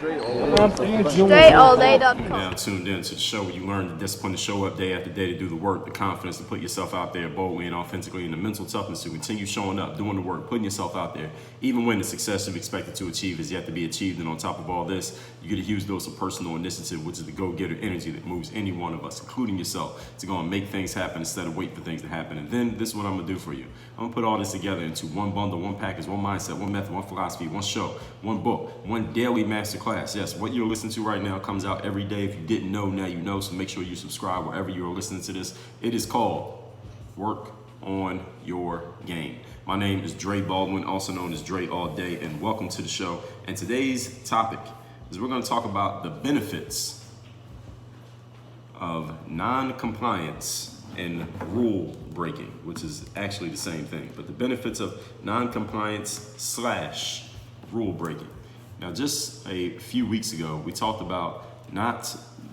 StraighTAllDay.com. Now tuned in to the show where you learn the discipline to show up day after day, to do the work, the confidence to put yourself out there boldly and authentically, and the mental toughness to continue showing up, doing the work, putting yourself out there, even when the success you've expected to achieve is yet to be achieved. And on top of all this, you get a huge dose of personal initiative, which is the go-getter energy that moves any one of us, including yourself, to go and make things happen instead of wait for things to happen. And then this is what I'm gonna do for you. I'm gonna put all this together into one bundle, one package, one mindset, one method, one philosophy, one show, one book, one daily masterclass. Yes, what you're listening to right now comes out every day. If you didn't know, now you know, so make sure you subscribe wherever you're listening to this. It is called Work on Your Game. My name is Dre Baldwin, also known as Dre All Day, and welcome to the show. And today's topic is we're going to talk about the benefits of non-compliance and rule breaking, which is actually the same thing, but the benefits of non-compliance / rule breaking. Now, just a few weeks ago, we talked about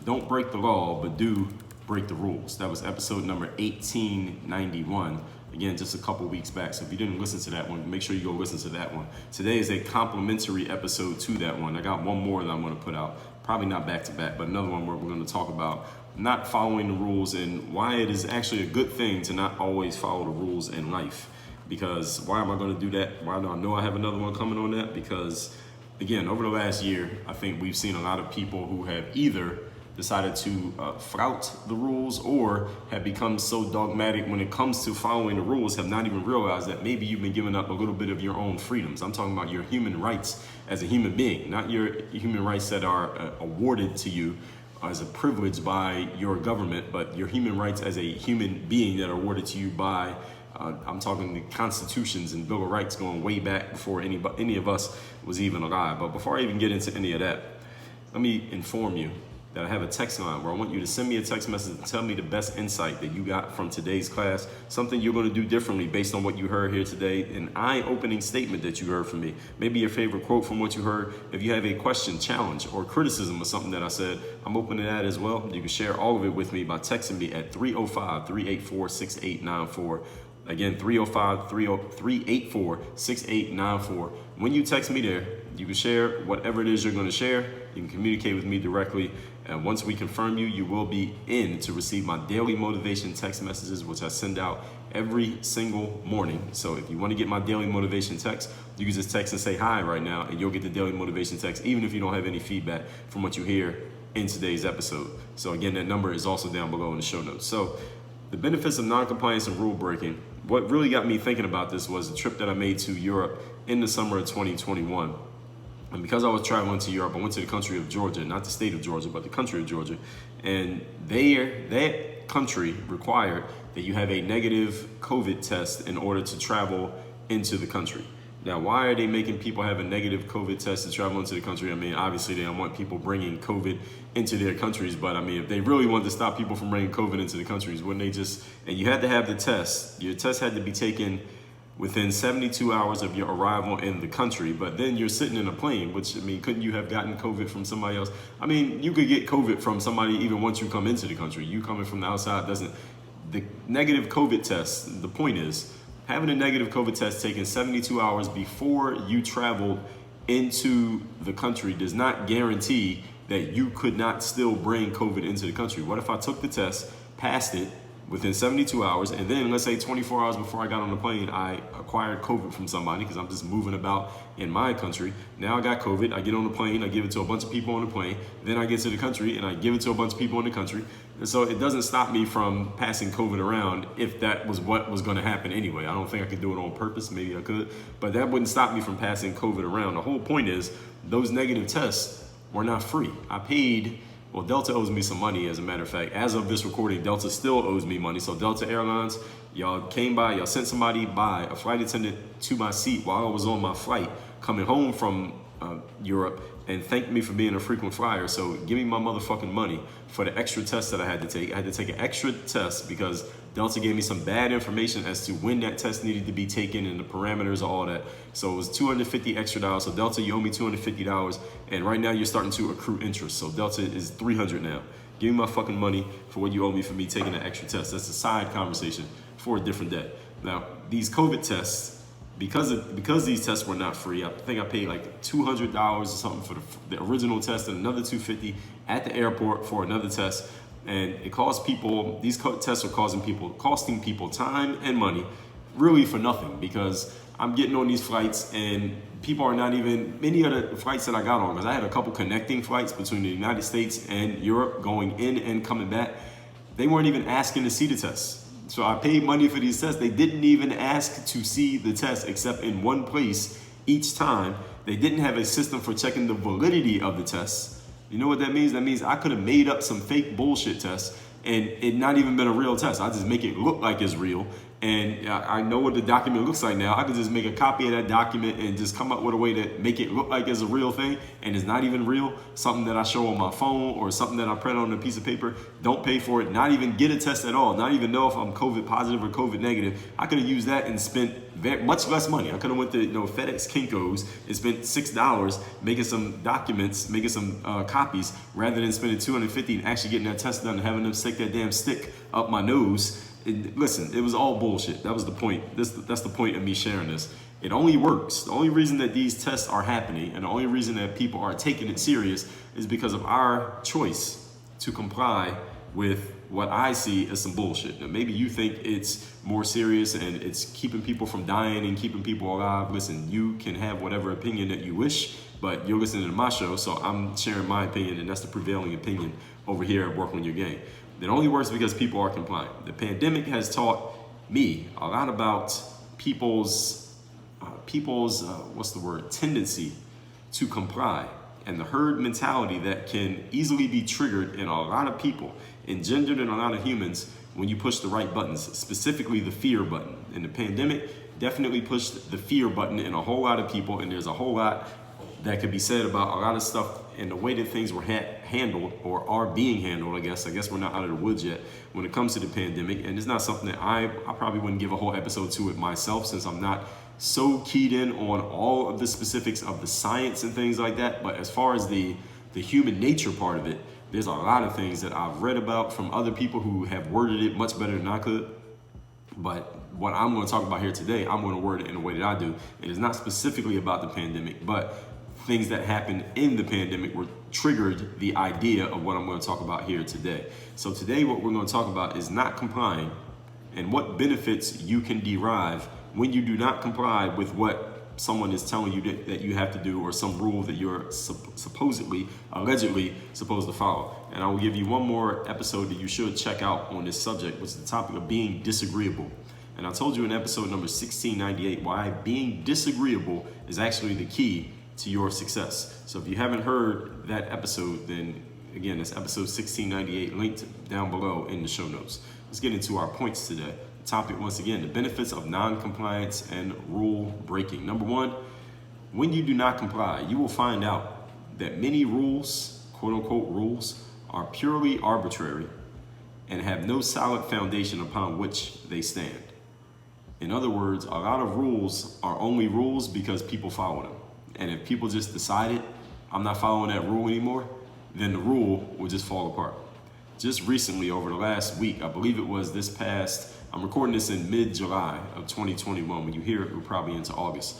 don't break the law, but do break the rules. That was episode number 1891. Again, just a couple weeks back. So if you didn't listen to that one, make sure you go listen to that one. Today is a complimentary episode to that one. I got one more that I'm going to put out. Probably not back to back, but another one where we're going to talk about not following the rules and why it is actually a good thing to not always follow the rules in life. Because why am I going to do that? Why do I know I have another one coming on that? Because again, over the last year, I think we've seen a lot of people who have either decided to flout the rules or have become so dogmatic when it comes to following the rules, have not even realized that maybe you've been giving up a little bit of your own freedoms. I'm talking about your human rights as a human being, not your human rights that are awarded to you as a privilege by your government, but your human rights as a human being that are awarded to you by I'm talking the constitutions and Bill of Rights going way back before any of us was even alive. But before I even get into any of that, let me inform you that I have a text line where I want you to send me a text message and tell me the best insight that you got from today's class, something you're going to do differently based on what you heard here today, an eye-opening statement that you heard from me, maybe your favorite quote from what you heard. If you have a question, challenge, or criticism of something that I said, I'm open to that as well. You can share all of it with me by texting me at 305-384-6894. Again, 305-384-6894. When you text me there, you can share whatever it is you're going to share. You can communicate with me directly. And once we confirm you, you will be in to receive my daily motivation text messages, which I send out every single morning. So if you want to get my daily motivation text, you can just text and say hi right now, and you'll get the daily motivation text, even if you don't have any feedback from what you hear in today's episode. So again, that number is also down below in the show notes. So the benefits of non-compliance and rule breaking. What really got me thinking about this was a trip that I made to Europe in the summer of 2021. And because I was traveling to Europe, I went to the country of Georgia, not the state of Georgia, but the country of Georgia. And that country required that you have a negative COVID test in order to travel into the country. Now, why are they making people have a negative COVID test to travel into the country? I mean, obviously they don't want people bringing COVID into their countries, but I mean, if they really wanted to stop people from bringing COVID into the countries, wouldn't they just, and you had to have the test, your test had to be taken within 72 hours of your arrival in the country, but then you're sitting in a plane, which, I mean, couldn't you have gotten COVID from somebody else? I mean, you could get COVID from somebody even once you come into the country. You coming from the outside doesn't, the negative COVID test, the point is, having a negative COVID test taken 72 hours before you traveled into the country does not guarantee that you could not still bring COVID into the country. What if I took the test, passed it within 72 hours, and then let's say 24 hours before I got on the plane, I acquired COVID from somebody because I'm just moving about in my country. Now I got COVID, I get on the plane, I give it to a bunch of people on the plane, then I get to the country and I give it to a bunch of people in the country. And so it doesn't stop me from passing COVID around if that was what was gonna happen anyway. I don't think I could do it on purpose, maybe I could, but that wouldn't stop me from passing COVID around. The whole point is those negative tests were not free. I paid, well, Delta owes me some money, as a matter of fact. As of this recording, Delta still owes me money. So Delta Airlines, y'all came by, y'all sent somebody by, a flight attendant to my seat while I was on my flight coming home from Europe, and thanked me for being a frequent flyer. So give me my motherfucking money for the extra test that I had to take. I had to take an extra test because Delta gave me some bad information as to when that test needed to be taken and the parameters of all that. So it was $250 extra. So Delta, you owe me $250, and right now you're starting to accrue interest. So Delta is $300 now. Give me my fucking money for what you owe me for me taking that extra test. That's a side conversation for a different day. Now, these COVID tests, because these tests were not free. I think I paid like $200 or something for the original test, and another $250 at the airport for another test. And it cost people, these tests are costing people time and money, really for nothing, because I'm getting on these flights and people are not even, many of the flights that I got on, because I had a couple connecting flights between the United States and Europe going in and coming back, they weren't even asking to see the tests. So I paid money for these tests. They didn't even ask to see the test except in one place each time. They didn't have a system for checking the validity of the tests. You know what that means? That means I could have made up some fake bullshit tests and it not even been a real test. I just make it look like it's real. And I know what the document looks like now. I could just make a copy of that document and just come up with a way to make it look like it's a real thing, and it's not even real. Something that I show on my phone or something that I print on a piece of paper. Don't pay for it. Not even get a test at all. Not even know if I'm COVID positive or COVID negative. I could have used that and spent much less money. I could have went to FedEx Kinko's and spent $6 making some documents, making some copies, rather than spending $250 and actually getting that test done and having them stick that damn stick up my nose. Listen, it was all bullshit. That was the point. That's the point of me sharing this. It only works. The only reason that these tests are happening and the only reason that people are taking it serious is because of our choice to comply with what I see as some bullshit. Now, maybe you think it's more serious and it's keeping people from dying and keeping people alive. Listen, you can have whatever opinion that you wish, but you're listening to my show, so I'm sharing my opinion, and that's the prevailing opinion over here at Work on Your Game. It only works because people are compliant. The pandemic has taught me a lot about people's tendency to comply, and the herd mentality that can easily be triggered in a lot of people, engendered in a lot of humans when you push the right buttons, specifically the fear button. And the pandemic definitely pushed the fear button in a whole lot of people, and there's a whole lot that could be said about a lot of stuff and the way that things were handled or are being handled. I guess we're not out of the woods yet when it comes to the pandemic, and it's not something that I probably wouldn't give a whole episode to it myself, since I'm not so keyed in on all of the specifics of the science and things like that. But as far as the human nature part of it, there's a lot of things that I've read about from other people who have worded it much better than I could. But what I'm going to talk about here today, I'm going to word it in the way that I do. It is not specifically about the pandemic, but things that happened in the pandemic were triggered the idea of what I'm going to talk about here today. So today what we're going to talk about is not complying and what benefits you can derive when you do not comply with what someone is telling you that you have to do, or some rule that you're allegedly supposed to follow. And I will give you one more episode that you should check out on this subject, which is the topic of being disagreeable. And I told you in episode number 1698 why being disagreeable is actually the key to your success. So if you haven't heard that episode, then again, it's episode 1698, linked down below in the show notes. Let's get into our points today. The topic, once again, the benefits of non-compliance and rule breaking. Number one, when you do not comply, you will find out that many rules, quote unquote rules, are purely arbitrary and have no solid foundation upon which they stand. In other words, a lot of rules are only rules because people follow them. And if people just decided, I'm not following that rule anymore, then the rule will just fall apart. Just recently, over the last week, I believe it was this past, I'm recording this in mid-July of 2021. When you hear it, we're probably into August.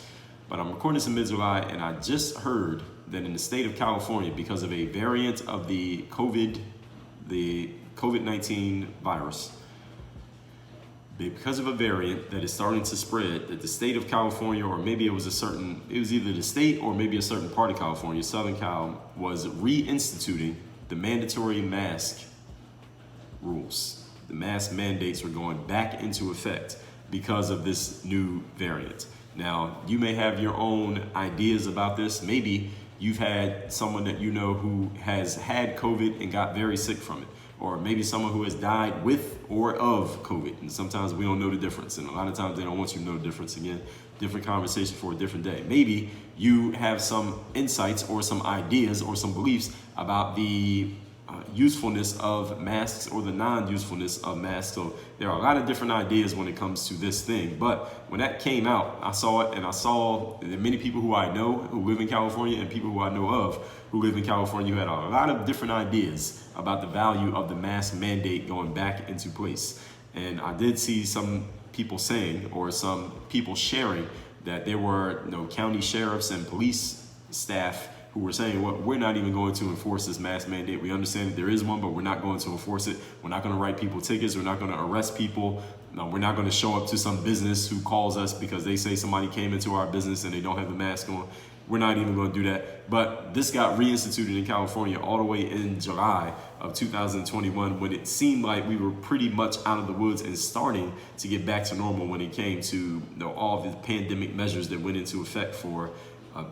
But I'm recording this in mid-July, and I just heard that in the state of California, because of a variant of the COVID-19 virus, because of a variant that is starting to spread, that the state of California, or maybe it was either the state or maybe a certain part of California, Southern Cal, was reinstituting the mandatory mask rules. The mask mandates were going back into effect because of this new variant. Now, you may have your own ideas about this. Maybe you've had someone that you know who has had COVID and got very sick from it. Or maybe someone who has died with or of COVID. And sometimes we don't know the difference. And a lot of times they don't want you to know the difference. Again, different conversation for a different day. Maybe you have some insights or some ideas or some beliefs about the usefulness of masks or the non-usefulness of masks. So there are a lot of different ideas when it comes to this thing. But when that came out, I saw it, and I saw that many people who I know who live in California and people who I know of who live in California who had a lot of different ideas about the value of the mask mandate going back into place. And I did see some people saying, or some people sharing, that there were county sheriffs and police staff who were saying, well, we're not even going to enforce this mask mandate. We understand that there is one, but we're not going to enforce it. We're not going to write people tickets. We're not going to arrest people. No, we're not going to show up to some business who calls us because they say somebody came into our business and they don't have the mask on. We're not even going to do that. But this got reinstituted in California all the way in July of 2021, when it seemed like we were pretty much out of the woods and starting to get back to normal when it came to all of the pandemic measures that went into effect for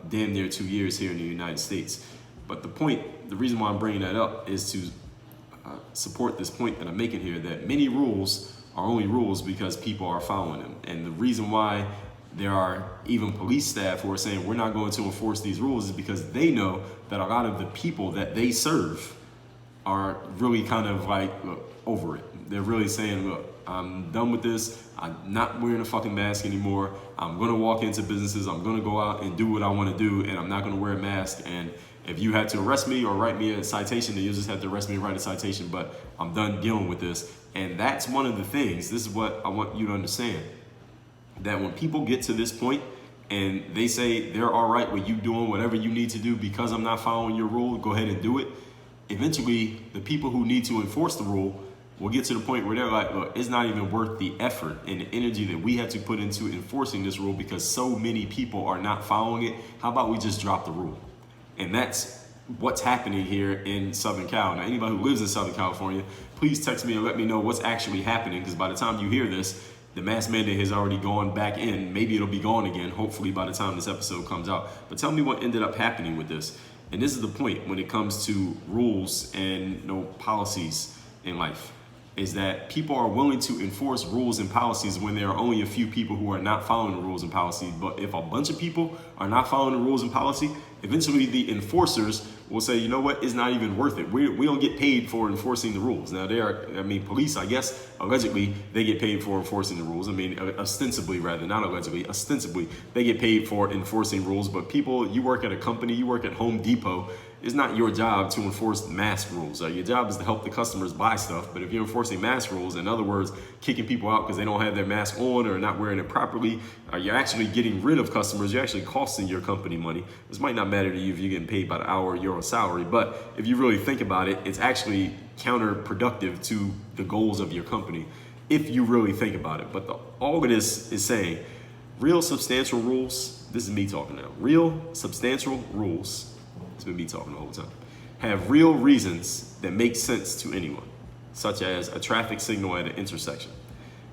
damn near 2 years here in the United States. But the reason why I'm bringing that up is to support this point that I'm making here, that many rules are only rules because people are following them. And the reason why there are even police staff who are saying we're not going to enforce these rules is because they know that a lot of the people that they serve are really kind of like, look, over it. They're really saying, look, I'm done with this. I'm not wearing a fucking mask anymore. I'm going to walk into businesses. I'm going to go out and do what I want to do, and I'm not going to wear a mask. And if you had to arrest me or write me a citation, then you'll just have to arrest me and write a citation, but I'm done dealing with this. And that's one of the things, this is what I want you to understand, that when people get to this point and they say they're all right with you doing whatever you need to do because I'm not following your rule, go ahead and do it. Eventually, the people who need to enforce the rule will get to the point where they're like, look, it's not even worth the effort and the energy that we have to put into enforcing this rule because so many people are not following it. How about we just drop the rule? And that's what's happening here in Southern Cal. Now, anybody who lives in Southern California, please text me and let me know what's actually happening, because by the time you hear this, the mask mandate has already gone back in. Maybe it'll be gone again, hopefully by the time this episode comes out. But tell me what ended up happening with this. And this is the point when it comes to rules and policies in life, is that people are willing to enforce rules and policies when there are only a few people who are not following the rules and policies. But if a bunch of people are not following the rules and policy, eventually the enforcers will say, you know what, it's not even worth it. We don't get paid for enforcing the rules. Now, police, I guess, allegedly, they get paid for enforcing the rules. Ostensibly, rather, not allegedly, ostensibly, they get paid for enforcing rules. But people, you work at a company, you work at Home Depot, it's not your job to enforce mask rules. Your job is to help the customers buy stuff. But if you're enforcing mask rules, in other words, kicking people out because they don't have their mask on or not wearing it properly, you're actually getting rid of customers. You're actually costing your company money. This might not matter to you if you're getting paid by the hour or your salary, but if you really think about it, it's actually counterproductive to the goals of your company, if you really think about it. But all of this is saying, real substantial rules, this is me talking now, real substantial rules, it's been me talking the whole time, have real reasons that make sense to anyone, such as a traffic signal at an intersection.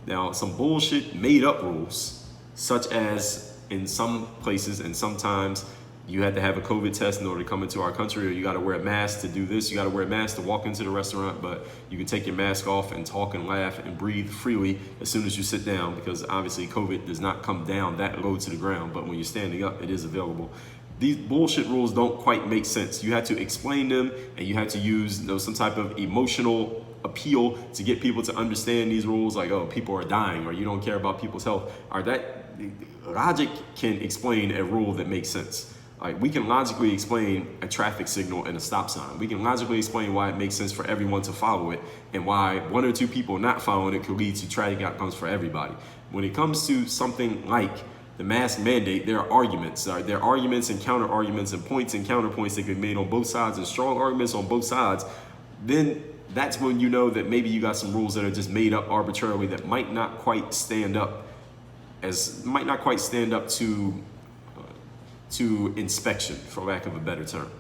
Now, some bullshit made up rules, such as in some places and sometimes you had to have a COVID test in order to come into our country, or you got to wear a mask to do this, you got to wear a mask to walk into the restaurant, but you can take your mask off and talk and laugh and breathe freely as soon as you sit down, because obviously COVID does not come down that low to the ground, but when you're standing up, it is available. These bullshit rules don't quite make sense. You have to explain them, and you have to use some type of emotional appeal to get people to understand these rules, like, oh, people are dying, or you don't care about people's health. Logic can explain a rule that makes sense. Like, we can logically explain a traffic signal and a stop sign. We can logically explain why it makes sense for everyone to follow it, and why one or two people not following it could lead to tragic outcomes for everybody. When it comes to something like the mask mandate, there are arguments. There are arguments and counter arguments and points and counterpoints that can be made on both sides, and strong arguments on both sides. Then that's when you know that maybe you got some rules that are just made up arbitrarily that might not quite stand up to inspection, for lack of a better term.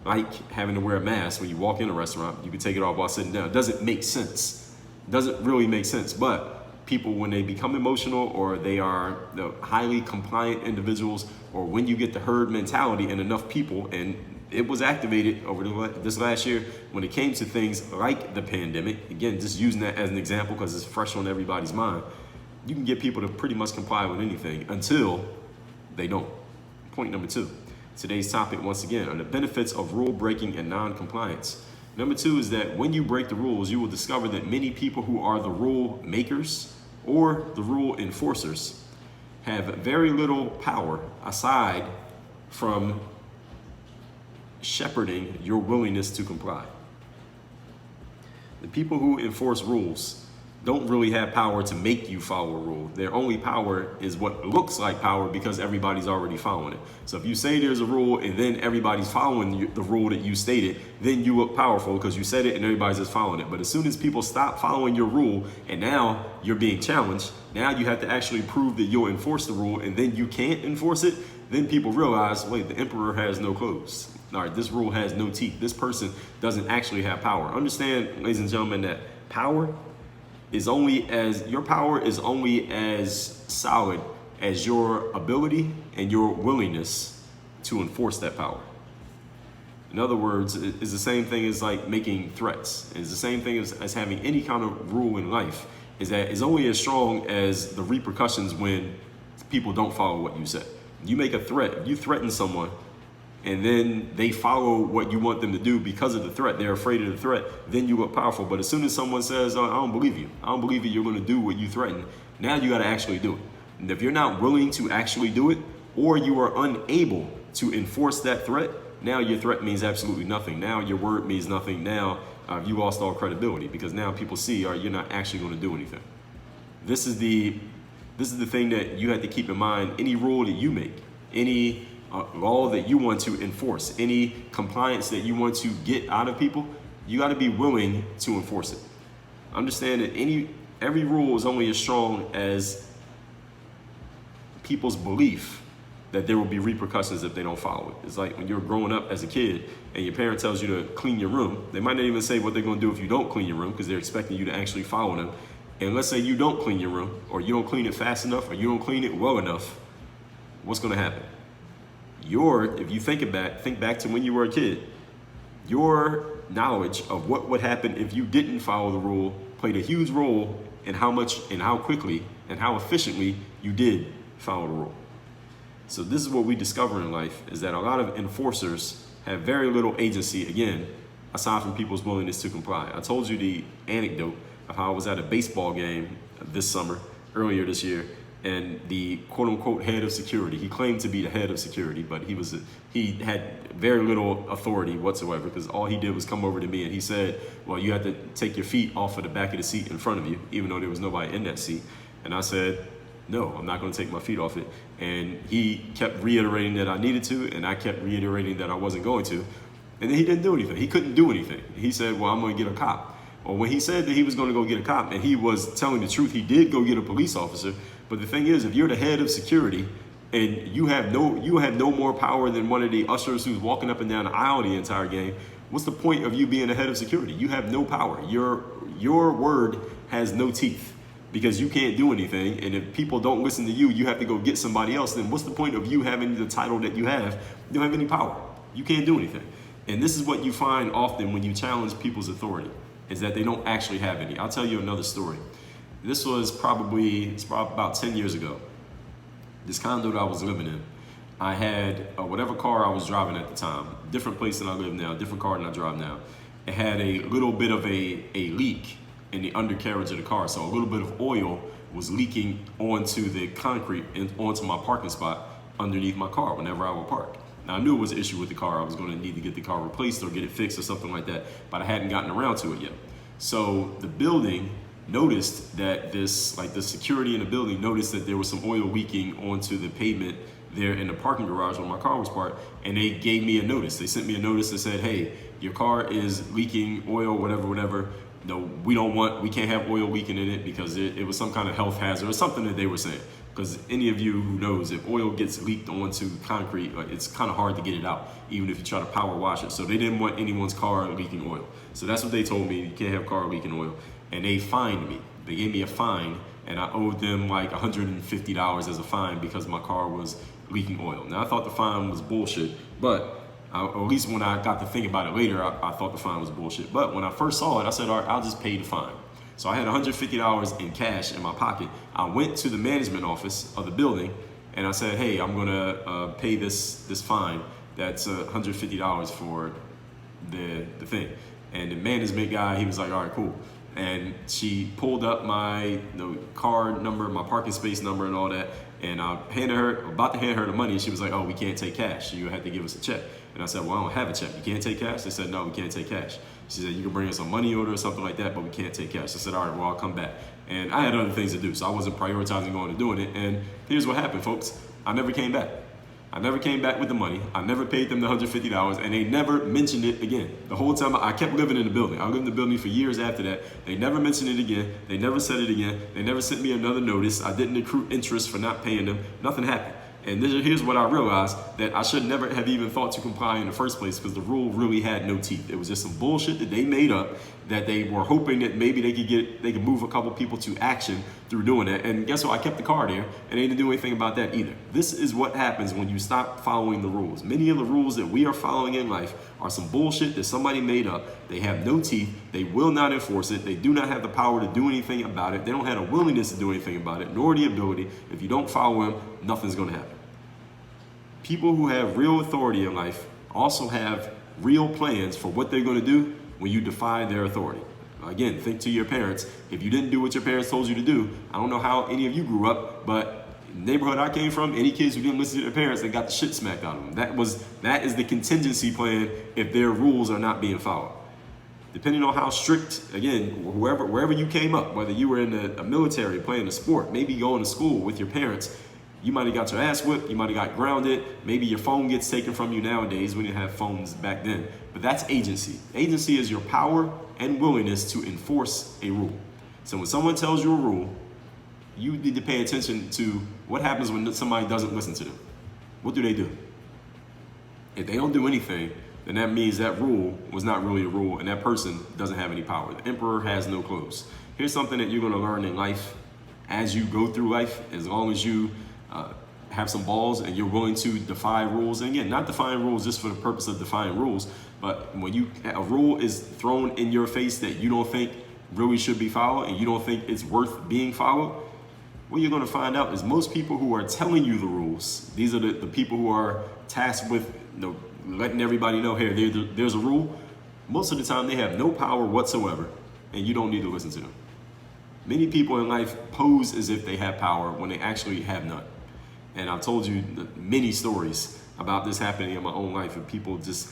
Like having to wear a mask when you walk in a restaurant, you can take it off while sitting down. It doesn't make sense. It doesn't really make sense. But people, when they become emotional, or they are highly compliant individuals, or when you get the herd mentality in enough people, and it was activated over this last year when it came to things like the pandemic, again, just using that as an example because it's fresh on everybody's mind, you can get people to pretty much comply with anything until they don't. Point number 2, today's topic, once again, are the benefits of rule breaking and non-compliance. Number 2 is that when you break the rules, you will discover that many people who are the rule makers or the rule enforcers have very little power aside from shepherding your willingness to comply. The people who enforce rules don't really have power to make you follow a rule. Their only power is what looks like power because everybody's already following it. So if you say there's a rule and then everybody's following the rule that you stated, then you look powerful because you said it and everybody's just following it. But as soon as people stop following your rule and now you're being challenged, now you have to actually prove that you'll enforce the rule and then you can't enforce it, then people realize, wait, the emperor has no clothes. All right, this rule has no teeth. This person doesn't actually have power. Understand, ladies and gentlemen, that power is only as solid as your ability and your willingness to enforce that power. In other words, it's the same thing as like making threats. It's the same thing as having any kind of rule in life, is that it's only as strong as the repercussions when people don't follow what you say. You make a threat, you threaten someone, and then they follow what you want them to do because of the threat. They're afraid of the threat. Then you look powerful. But as soon as someone says, oh, I don't believe you. I don't believe that you're going to do what you threaten. Now you got to actually do it. And if you're not willing to actually do it, or you are unable to enforce that threat, now your threat means absolutely nothing. Now your word means nothing. Now you lost all credibility because now people see, you're not actually going to do anything. This is the thing that you have to keep in mind. Any rule that you make, any law that you want to enforce, any compliance that you want to get out of people, you got to be willing to enforce it. Understand that every rule is only as strong as people's belief that there will be repercussions if they don't follow it. It's like when you're growing up as a kid and your parent tells you to clean your room. They might not even say what they're going to do if you don't clean your room because they're expecting you to actually follow them. And let's say you don't clean your room, or you don't clean it fast enough, or you don't clean it well enough. What's going to happen? If you think back to when you were a kid, your knowledge of what would happen if you didn't follow the rule played a huge role in how much and how quickly and how efficiently you did follow the rule. So this is what we discover in life, is that a lot of enforcers have very little agency, again, aside from people's willingness to comply. I told you the anecdote of how I was at a baseball game earlier this year, and the quote-unquote head of security, he claimed to be the head of security, but he had very little authority whatsoever, because all he did was come over to me and he said, well, you have to take your feet off of the back of the seat in front of you, even though there was nobody in that seat. And I said, no, I'm not going to take my feet off it. And he kept reiterating that I needed to, and I kept reiterating that I wasn't going to. And then he didn't do anything. He couldn't do anything. He said, well, I'm going to get a cop. Well, when he said that he was going to go get a cop, and he was telling the truth, he did go get a police officer. But the thing is, if you're the head of security and you have no more power than one of the ushers who's walking up and down the aisle the entire game, what's the point of you being the head of security? You have no power. Your word has no teeth, because you can't do anything. And if people don't listen to you, you have to go get somebody else. Then what's the point of you having the title that you have? You don't have any power. You can't do anything. And this is what you find often when you challenge people's authority, is that they don't actually have any. I'll tell you another story. This was probably about 10 years ago. This condo that I was living in, I had whatever car I was driving at the time, different place than I live now, different car than I drive now. It had a little bit of a leak in the undercarriage of the car. So a little bit of oil was leaking onto the concrete and onto my parking spot underneath my car whenever I would park. Now I knew it was an issue with the car. I was going to need to get the car replaced or get it fixed or something like that, but I hadn't gotten around to it yet. So the building noticed that the security in the building noticed that there was some oil leaking onto the pavement there in the parking garage where my car was parked, and they gave me a notice. They sent me a notice that said, hey, your car is leaking oil, whatever. No, we can't have oil leaking in it because it was some kind of health hazard or something that they were saying. Because any of you who knows, if oil gets leaked onto concrete, it's kind of hard to get it out, even if you try to power wash it. So they didn't want anyone's car leaking oil. So that's what they told me, you can't have car leaking oil. And they fined me. They gave me a fine, and I owed them like $150 as a fine because my car was leaking oil. Now I thought the fine was bullshit, but or at least when I got to think about it later, I thought the fine was bullshit. But when I first saw it, I said, all right, I'll just pay the fine. So I had $150 in cash in my pocket. I went to the management office of the building and I said, hey, I'm gonna pay this fine. That's $150 for the thing. And the management guy, he was like, all right, cool. And she pulled up my car number, my parking space number and all that. And I about to hand her the money, and she was like, oh, we can't take cash. You had to give us a check. And I said, well, I don't have a check. You can't take cash? They said, no, we can't take cash. She said, you can bring us a money order or something like that, but we can't take cash. I said, all right, well, I'll come back. And I had other things to do, so I wasn't prioritizing going and doing it. And here's what happened, folks. I never came back. I never came back with the money. I never paid them the $150, and they never mentioned it again. The whole time I kept living in the building. I lived in the building for years after that. They never mentioned it again. They never said it again. They never sent me another notice. I didn't accrue interest for not paying them. Nothing happened. And here's what I realized, that I should never have even thought to comply in the first place, because the rule really had no teeth. It was just some bullshit that they made up, that they were hoping that maybe they could move a couple people to action through doing that. And guess what? I kept the car there, and they didn't do anything about that either. This is what happens when you stop following the rules. Many of the rules that we are following in life are some bullshit that somebody made up. They have no teeth. They will not enforce it. They do not have the power to do anything about it. They don't have a willingness to do anything about it, nor the ability. If you don't follow them, nothing's going to happen. People who have real authority in life also have real plans for what they're going to do when you defy their authority. Again, think to your parents. If you didn't do what your parents told you to do, I don't know how any of you grew up, but the neighborhood I came from, any kids who didn't listen to their parents, they got the shit smacked out of them. That is the contingency plan if their rules are not being followed. Depending on how strict, again, wherever you came up, whether you were in a military, playing a sport, maybe going to school with your parents, you might have got your ass whipped, you might have got grounded, maybe your phone gets taken from you nowadays. We didn't have phones back then. But that's agency. Agency is your power and willingness to enforce a rule. So when someone tells you a rule, you need to pay attention to what happens when somebody doesn't listen to them. What do they do? If they don't do anything, then that means that rule was not really a rule, and that person doesn't have any power. The emperor has no clothes. Here's something that you're going to learn in life as you go through life, as long as you have some balls and you're willing to defy rules. And again, not defying rules just for the purpose of defying rules, but when a rule is thrown in your face that you don't think really should be followed and you don't think it's worth being followed, what you're going to find out is most people who are telling you the rules, these are the people who are tasked with letting everybody know, hey, there's a rule. Most of the time they have no power whatsoever, and you don't need to listen to them. Many people in life pose as if they have power when they actually have none. And I've told you many stories about this happening in my own life, of people just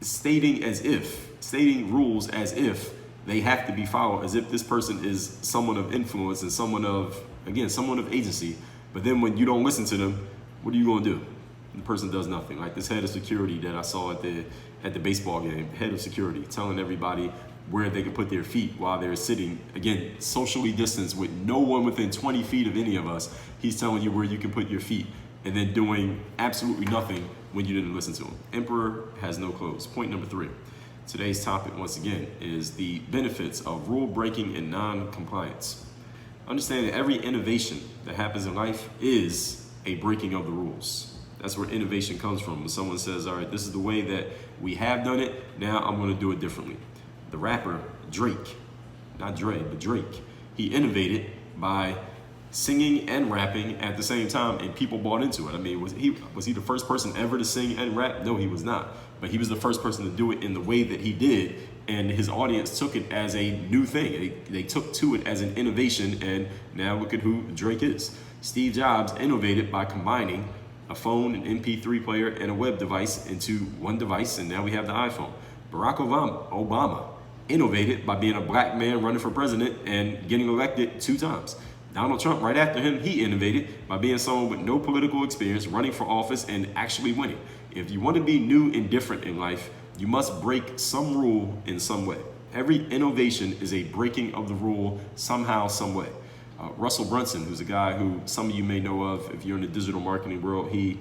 stating rules as if they have to be followed, as if this person is someone of influence and someone of agency. But then when you don't listen to them, what are you going to do? The person does nothing. Like this head of security that I saw at the baseball game, head of security telling everybody where they could put their feet while they're sitting, again, socially distanced with no one within 20 feet of any of us. He's telling you where you can put your feet and then doing absolutely nothing when you didn't listen to him. Emperor has no clothes. Point number 3. Today's topic, once again, is the benefits of rule breaking and non-compliance. Understand that every innovation that happens in life is a breaking of the rules. That's where innovation comes from. When someone says, all right, this is the way that we have done it, now I'm going to do it differently. The rapper Drake, not Dre, but Drake, he innovated by singing and rapping at the same time, and people bought into it. I mean, was he the first person ever to sing and rap? No, he was not. But he was the first person to do it in the way that he did, and his audience took it as a new thing. They took to it as an innovation, and now look at who Drake is. Steve Jobs innovated by combining a phone, an MP3 player, and a web device into one device, and now we have the iPhone. Barack Obama innovated by being a black man running for president and getting elected 2 times. Donald Trump, right after him, he innovated by being someone with no political experience, running for office and actually winning. If you want to be new and different in life, you must break some rule in some way. Every innovation is a breaking of the rule somehow, some way. Russell Brunson, who's a guy who some of you may know of if you're in the digital marketing world, he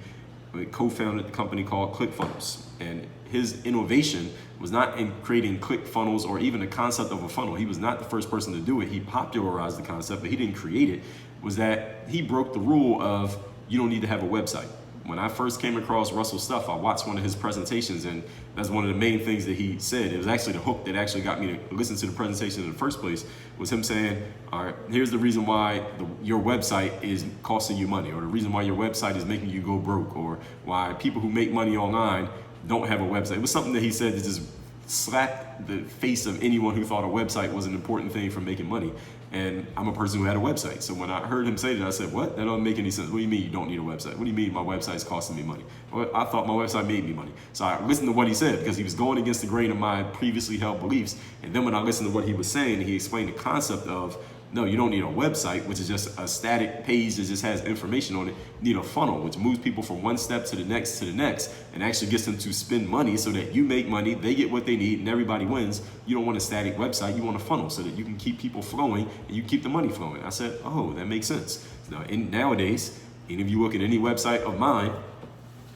co-founded the company called ClickFunnels. And his innovation was not in creating ClickFunnels or even the concept of a funnel. He was not the first person to do it. He popularized the concept, but he didn't create it. Was that he broke the rule of you don't need to have a website. When I first came across Russell's stuff, I watched one of his presentations, and that's one of the main things that he said. It was actually the hook that actually got me to listen to the presentation in the first place, was him saying, all right, here's the reason why your website is costing you money, or the reason why your website is making you go broke, or why people who make money online don't have a website. It was something that he said that just slapped the face of anyone who thought a website was an important thing for making money. And I'm a person who had a website. So when I heard him say that, I said, what? That doesn't make any sense. What do you mean you don't need a website? What do you mean my website's costing me money? Well, I thought my website made me money. So I listened to what he said because he was going against the grain of my previously held beliefs. And then when I listened to what he was saying, he explained the concept of, no, you don't need a website, which is just a static page that just has information on it. You need a funnel, which moves people from one step to the next, and actually gets them to spend money so that you make money, they get what they need, and everybody wins. You don't want a static website, you want a funnel so that you can keep people flowing and you keep the money flowing. I said, oh, that makes sense. Now, nowadays, any of you look at any website of mine,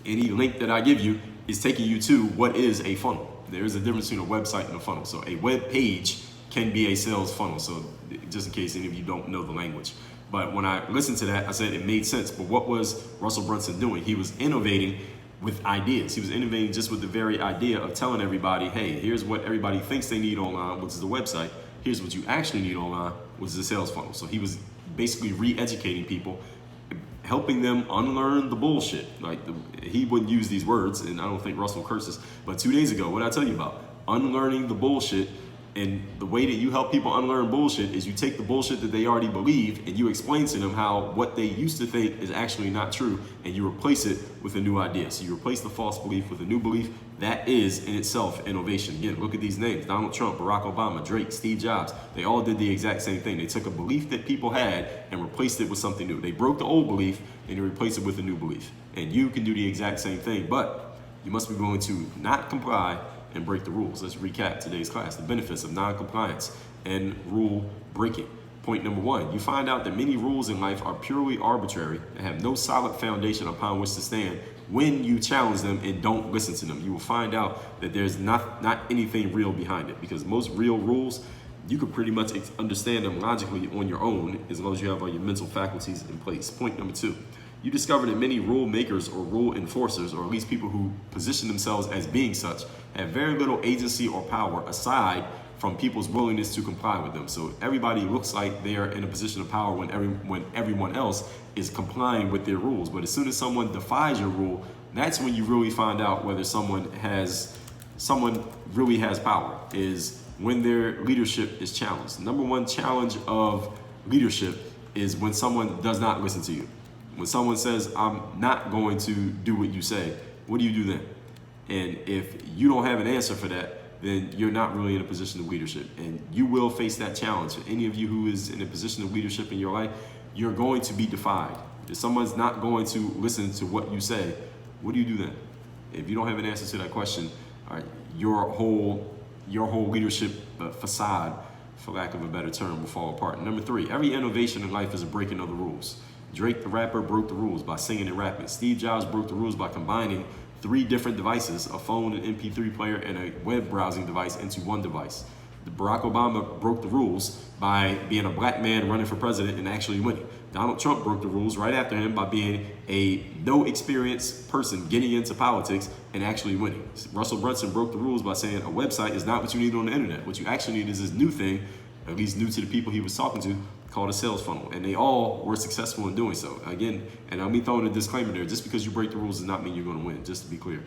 any link that I give you is taking you to what is a funnel. There is a difference between a website and a funnel. So a web page can be a sales funnel. So just in case any of you don't know the language. But when I listened to that, I said it made sense. But what was Russell Brunson doing? He was innovating with ideas. He was innovating just with the very idea of telling everybody, hey, here's what everybody thinks they need online, which is the website. Here's what you actually need online, which is the sales funnel. So he was basically re-educating people, helping them unlearn the bullshit. He wouldn't use these words, and I don't think Russell curses. But 2 days ago, what did I tell you about? Unlearning the bullshit. And the way that you help people unlearn bullshit is you take the bullshit that they already believe and you explain to them how what they used to think is actually not true, and you replace it with a new idea. So you replace the false belief with a new belief. That is in itself innovation. Again, look at these names: Donald Trump, Barack Obama, Drake, Steve Jobs. They all did the exact same thing. They took a belief that people had and replaced it with something new. They broke the old belief and they replaced it with a new belief. And you can do the exact same thing, but you must be willing to not comply and break the rules. Let's recap today's class: the benefits of non-compliance and rule breaking. Point number 1, you find out that many rules in life are purely arbitrary and have no solid foundation upon which to stand. When you challenge them and don't listen to them, you will find out that there's not anything real behind it, because most real rules, you could pretty much understand them logically on your own as long as you have all your mental faculties in place. Point number 2, you discover that many rule makers or rule enforcers, or at least people who position themselves as being such, have very little agency or power aside from people's willingness to comply with them. So everybody looks like they're in a position of power when everyone else is complying with their rules. But as soon as someone defies your rule, that's when you really find out whether someone really has power, is when their leadership is challenged. Number 1 challenge of leadership is when someone does not listen to you. When someone says, I'm not going to do what you say, what do you do then? And if you don't have an answer for that, then you're not really in a position of leadership. And you will face that challenge. For any of you who is in a position of leadership in your life, you're going to be defied. If someone's not going to listen to what you say, what do you do then? If you don't have an answer to that question, all right, your whole leadership facade, for lack of a better term, will fall apart. Number 3, every innovation in life is a breaking of the rules. Drake the rapper broke the rules by singing and rapping. Steve Jobs broke the rules by combining 3 different devices, a phone, an MP3 player, and a web browsing device, into one device. Barack Obama broke the rules by being a black man running for president and actually winning. Donald Trump broke the rules right after him by being a no experience person getting into politics and actually winning. Russell Brunson broke the rules by saying a website is not what you need on the internet. What you actually need is this new thing, at least new to the people he was talking to, called a sales funnel. And they all were successful in doing so. Again, and I'm throwing a disclaimer there, just because you break the rules does not mean you're going to win, just to be clear.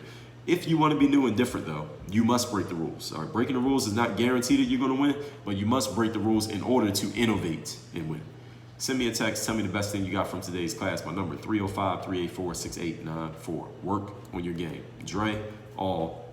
If you want to be new and different, though, you must break the rules. All right? Breaking the rules does not guarantee that you're going to win, but you must break the rules in order to innovate and win. Send me a text, tell me the best thing you got from today's class. My number, 305-384-6894. Work on your game. Dre, all